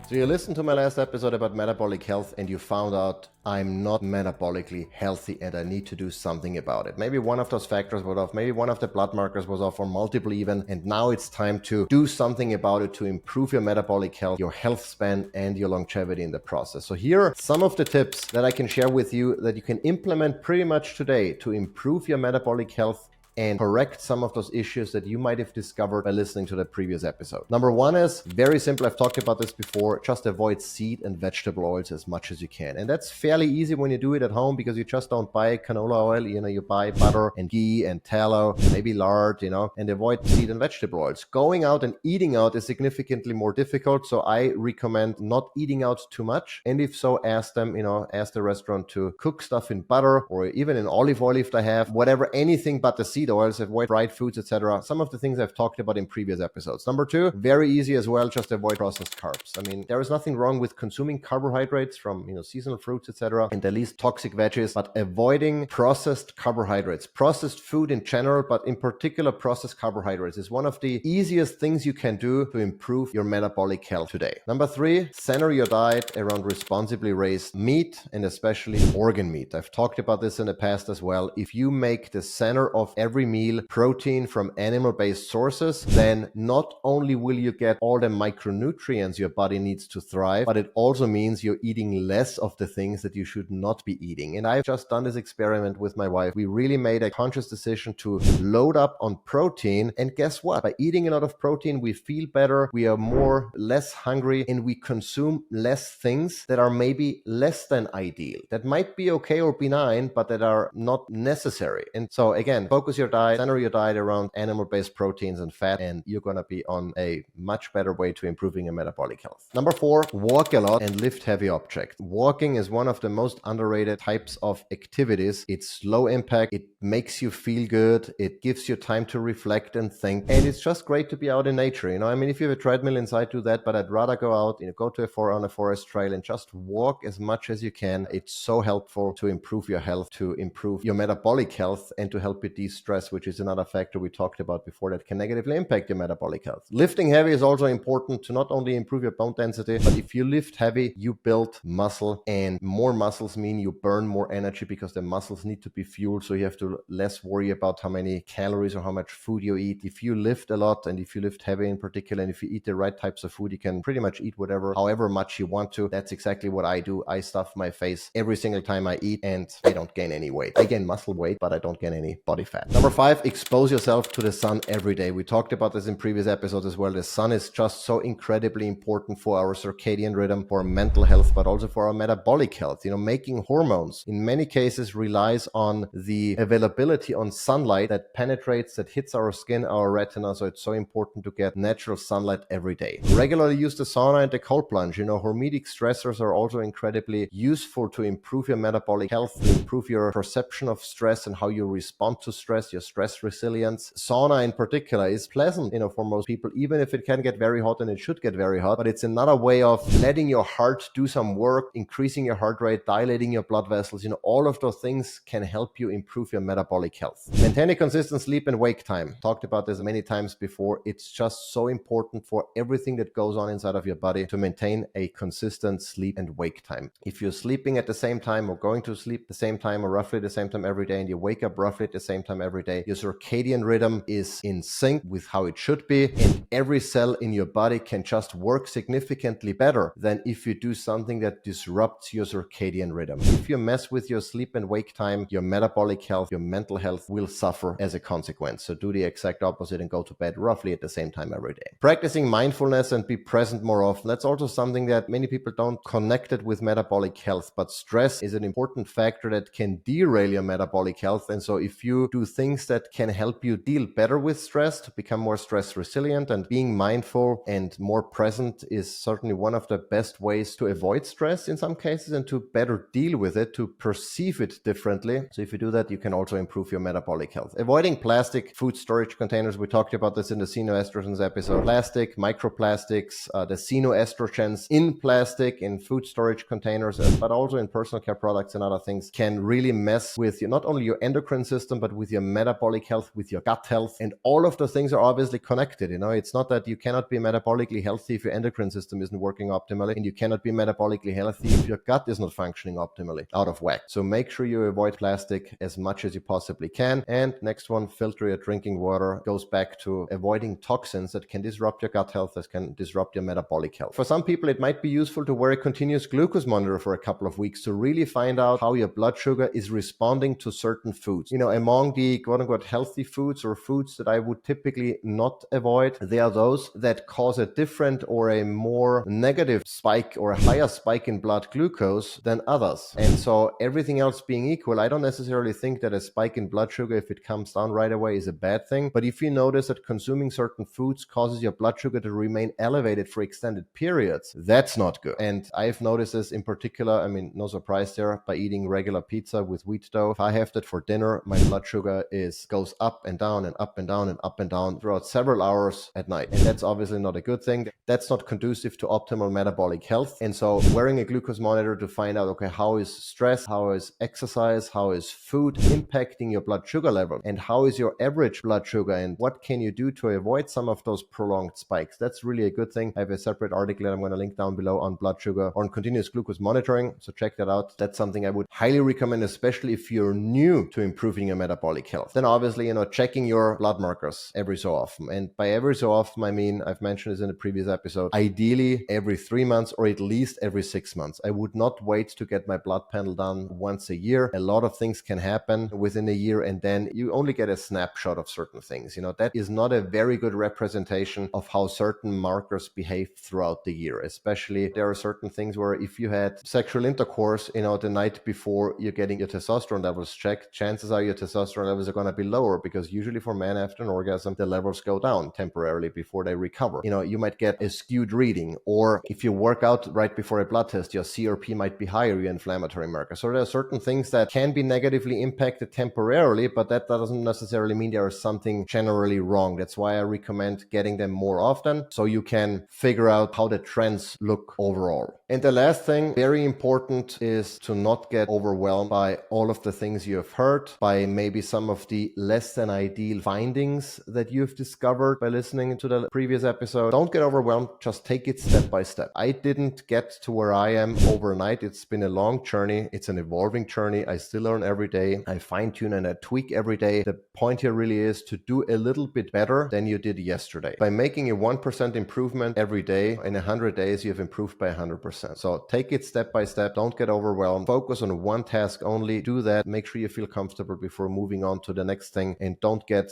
So you listened to my last episode about metabolic health and you found out I'm not metabolically healthy and I need to do something about it. Maybe one of those factors was off, maybe one of the blood markers was off, or multiple even, and now it's time to do something about it to improve your metabolic health, your health span, and your longevity in the process. So here are some of the tips that I can share with you that you can implement pretty much today to improve your metabolic health and correct some of those issues that you might have discovered by listening to the previous episode. Number one is very simple. I've talked about this before. Just avoid seed and vegetable oils as much as you can. And that's fairly easy when you do it at home because you just don't buy canola oil. You buy butter and ghee and tallow, maybe lard, and avoid seed and vegetable oils. Going out and eating out is significantly more difficult. So I recommend not eating out too much. And if so, ask the restaurant to cook stuff in butter or even in olive oil if they have, whatever, anything but the seed oils, avoid fried foods, etc. Some of the things I've talked about in previous episodes. Number two, very easy as well, just avoid processed carbs. I mean, there is nothing wrong with consuming carbohydrates from, seasonal fruits, etc. and the least toxic veggies, but avoiding processed carbohydrates, processed food in general, but in particular processed carbohydrates is one of the easiest things you can do to improve your metabolic health today. Number three, center your diet around responsibly raised meat and especially organ meat. I've talked about this in the past as well. If you make the center of every meal protein from animal-based sources, then not only will you get all the micronutrients your body needs to thrive, but it also means you're eating less of the things that you should not be eating. And I've just done this experiment with my wife. We really made a conscious decision to load up on protein. And guess what? By eating a lot of protein, we feel better, we are less hungry, and we consume less things that are maybe less than ideal. That might be okay or benign, but that are not necessary. And so again, focus your diet, center your diet around animal-based proteins and fat, and you're going to be on a much better way to improving your metabolic health. Number four, walk a lot and lift heavy objects. Walking is one of the most underrated types of activities. It's low impact. It makes you feel good. It gives you time to reflect and think. And it's just great to be out in nature. If you have a treadmill inside, do that, but I'd rather go out, go to on a forest trail and just walk as much as you can. It's so helpful to improve your health, to improve your metabolic health, and to help you de-stress, which is another factor we talked about before that can negatively impact your metabolic health. Lifting heavy is also important to not only improve your bone density, but if you lift heavy, you build muscle, and more muscles mean you burn more energy because the muscles need to be fueled. So you have to less worry about how many calories or how much food you eat. If you lift a lot and if you lift heavy in particular, and if you eat the right types of food, you can pretty much eat however much you want to. That's exactly what I do. I stuff my face every single time I eat and I don't gain any weight. I gain muscle weight, but I don't gain any body fat. Number five, expose yourself to the sun every day. We talked about this in previous episodes as well. The sun is just so incredibly important for our circadian rhythm, for mental health, but also for our metabolic health. Making hormones in many cases relies on the availability on sunlight that penetrates, that hits our skin, our retina. So it's so important to get natural sunlight every day. Regularly use the sauna and the cold plunge. Hormetic stressors are also incredibly useful to improve your metabolic health, to improve your perception of stress and how you respond to stress, your stress resilience. Sauna in particular is pleasant, for most people, even if it can get very hot, and it should get very hot, but it's another way of letting your heart do some work, increasing your heart rate, dilating your blood vessels. All of those things can help you improve your metabolic health. Maintain a consistent sleep and wake time. Talked about this many times before. It's just so important for everything that goes on inside of your body to maintain a consistent sleep and wake time. If you're sleeping at the same time or going to sleep the same time or roughly the same time every day, and you wake up roughly at the same time every day, your circadian rhythm is in sync with how it should be, and every cell in your body can just work significantly better than if you do something that disrupts your circadian rhythm. If you mess with your sleep and wake time, your metabolic health, your mental health will suffer as a consequence. So do the exact opposite and go to bed roughly at the same time every day. Practicing mindfulness and be present more often. That's also something that many people don't connect it with metabolic health, but stress is an important factor that can derail your metabolic health. And so if you do things that can help you deal better with stress, to become more stress resilient, and being mindful and more present is certainly one of the best ways to avoid stress in some cases and to better deal with it, to perceive it differently. So if you do that, you can also improve your metabolic health. Avoiding plastic food storage containers. We talked about this in the xenoestrogens episode. Plastic, microplastics, the xenoestrogens in plastic, in food storage containers, but also in personal care products and other things can really mess with not only your endocrine system, but with your metabolic health with your gut health. And all of those things are obviously connected. It's not that you cannot be metabolically healthy if your endocrine system isn't working optimally, and you cannot be metabolically healthy if your gut is not functioning optimally, out of whack. So make sure you avoid plastic as much as you possibly can. And next one, filter your drinking water. Goes back to avoiding toxins that can disrupt your gut health, that can disrupt your metabolic health. For some people, it might be useful to wear a continuous glucose monitor for a couple of weeks to really find out how your blood sugar is responding to certain foods. Among the quote-unquote healthy foods or foods that I would typically not avoid, they are those that cause a different or a more negative spike or a higher spike in blood glucose than others. And so everything else being equal, I don't necessarily think that a spike in blood sugar, if it comes down right away, is a bad thing. But if you notice that consuming certain foods causes your blood sugar to remain elevated for extended periods, that's not good. And I've noticed this in particular, no surprise there, by eating regular pizza with wheat dough. If I have that for dinner, my blood sugar goes up and down and up and down and up and down throughout several hours at night. And that's obviously not a good thing. That's not conducive to optimal metabolic health. And so wearing a glucose monitor to find out, okay, how is stress, how is exercise, how is food impacting your blood sugar level, and how is your average blood sugar, and what can you do to avoid some of those prolonged spikes? That's really a good thing. I have a separate article that I'm going to link down below on blood sugar or on continuous glucose monitoring. So check that out. That's something I would highly recommend, especially if you're new to improving your metabolic health. Then obviously, checking your blood markers every so often. And by every so often, I mean, I've mentioned this in a previous episode, ideally every 3 months or at least every 6 months. I would not wait to get my blood panel done once a year. A lot of things can happen within a year, and then you only get a snapshot of certain things. That is not a very good representation of how certain markers behave throughout the year. Especially there are certain things where if you had sexual intercourse, the night before you're getting your testosterone levels checked, chances are your testosterone levels are going to be lower, because usually for men after an orgasm, the levels go down temporarily before they recover. You might get a skewed reading, or if you work out right before a blood test, your CRP might be higher, your inflammatory marker. So there are certain things that can be negatively impacted temporarily, but that doesn't necessarily mean there is something generally wrong. That's why I recommend getting them more often, so you can figure out how the trends look overall. And the last thing, very important, is to not get overwhelmed by all of the things you have heard, by maybe some of the less than ideal findings that you've discovered by listening to the previous episode. Don't get overwhelmed, just take it step by step. I didn't get to where I am overnight. It's been a long journey. It's an evolving journey. I still learn every day. I fine tune and I tweak every day. The point here really is to do a little bit better than you did yesterday. By making a 1% improvement every day, in 100 days, you've improved by 100%. So take it step by step. Don't get overwhelmed. Focus on one task only. Do that. Make sure you feel comfortable before moving on to the next thing, and don't get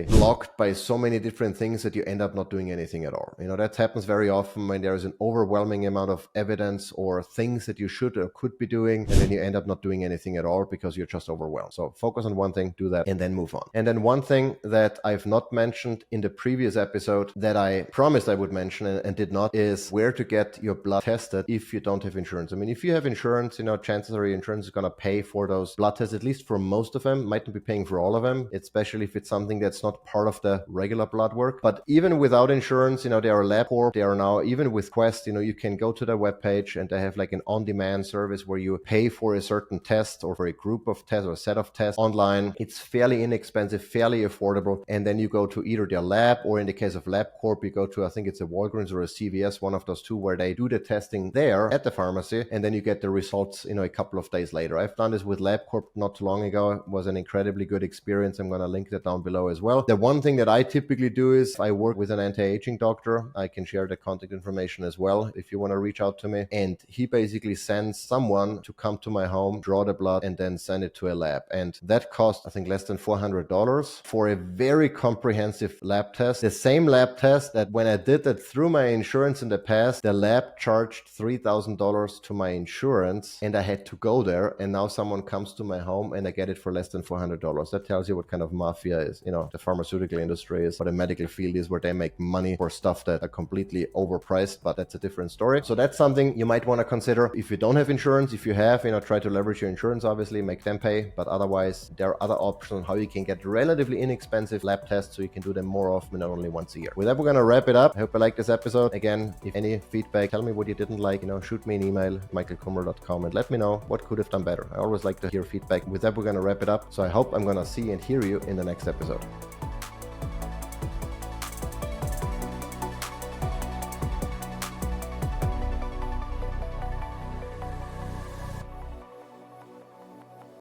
blocked by so many different things that you end up not doing anything at all. That happens very often when there is an overwhelming amount of evidence or things that you should or could be doing, and then you end up not doing anything at all because you're just overwhelmed. So focus on one thing, do that, and then move on. And then one thing that I've not mentioned in the previous episode that I promised I would mention and did not, is where to get your blood tested if you don't have insurance. If you have insurance, chances are your insurance is going to pay for those blood tests, at least for most of them. Might not be paying for all of them, especially if it's something that's not part of the regular blood work. But even without insurance, there are LabCorp. They are now, even with Quest, you can go to their webpage and they have an on-demand service where you pay for a certain test or for a group of tests or a set of tests online. It's fairly inexpensive, fairly affordable. And then you go to either their lab, or in the case of LabCorp, you go to, I think it's a Walgreens or a CVS, one of those two, where they do the testing there at the pharmacy, and then you get the results, a couple of days later. I've done this with LabCorp not too long ago. It was an incredibly good experience. I'm going to link that down below as well. The one thing that I typically do is I work with an anti-aging doctor. I can share the contact information as well if you want to reach out to me. And he basically sends someone to come to my home, draw the blood, and then send it to a lab. And that cost, I think, less than $400 for a very comprehensive lab test. The same lab test that when I did that through my insurance in the past, the lab charged $3,000 to my insurance, and I had to go there. And now someone comes to my home and I get it for less than $400. That tells you what kind of mafia is, the pharmaceutical industry is, what the medical field is, where they make money for stuff that are completely overpriced, but that's a different story. So that's something you might want to consider. If you don't have insurance, if you have, try to leverage your insurance, obviously, make them pay. But otherwise, there are other options on how you can get relatively inexpensive lab tests so you can do them more often, not only once a year. With that, we're going to wrap it up. I hope you liked this episode. Again, if any feedback, tell me what you didn't like, shoot me an email, michaelkummer.com, and let me know what could have done better. I always like to hear feedback. With that, we're going to wrap it up. So I hope I'm going to see and hear you in the next episode.